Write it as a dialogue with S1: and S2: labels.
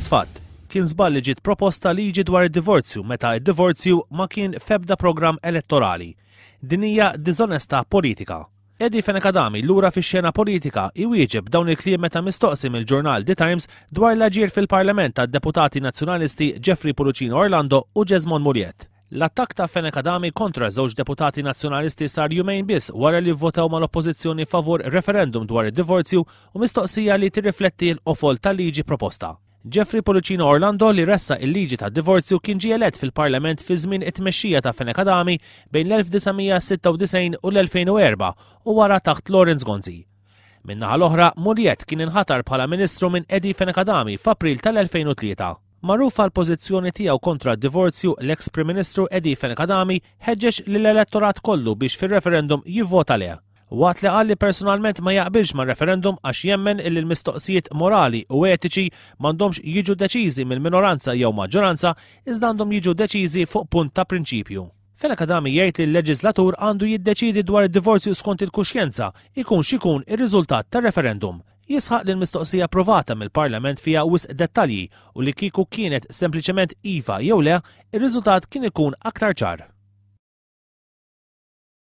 S1: Fil-fatt, kien żball li ġiet proposta liġi dwar id-divorzju meta id-divorzju ma kien f'ebda programm elettorali. Din hija diżonestà politika. Edi Fenekadami lura fix-xena politika iwieġeb dawn il-kliem meta mistoqsi mill-ġurnal The Times dwar l-aġir fil-Parlament tad-deputati nazzjonalisti Jeffrey Puluccino Orlando u Jesmond Mulliet. L-attakk ta' Fenekadami kontra żewġ deputati nazzjonalisti sar jumejn biss wara li vvotaw mal-oppożizzjoni favur referendum dwar id-divorzju u mistoqsija li tirrifletti l-qofol tal-liġi proposta. Jeffrey Puluccino Orlando li ressa il-liġi tad-divorzju kien ġie elett fil-Parlament fi żmien it-tmexxija ta' Fenekadami bejn l-1996 u l-2004 u wara taħt Lawrence Gonzi. Min-naħa l-oħra, Mulliet kien inħatar bħala Ministru minn Edi Fenekadami f'April tal-2003. Magħruf għall-pożizzjoni tiegħu kontra d-divorzju, l-eks Prim Ministru Edi Fenekadami ħeġġeġ lill-elettorat kollu biex fir-referendum jivvota leh. Waqt li qal li personalment ma jaqbilx mar-referendum għax jemmen li l-mistoqsijiet morali u etiċi m'għandhomx jiġu deċiżi mill-minoranza jew maġġoranza iżda għandhom jiġu deċiżi fuq punt ta' prinċipju. Fenekadami jgħid li l-leġislatur għandu jiddeċiedi dwar id-divorzju skont il-kuxjenza ikun x'ikun ir-riżultat tar-referendum. Jisħaq li l-mistoqsija approvata mill-Parlament fiha wisq dettalji u li kieku kienet sempliċement iva jew le, ir-riżultat kien ikun aktar ċar.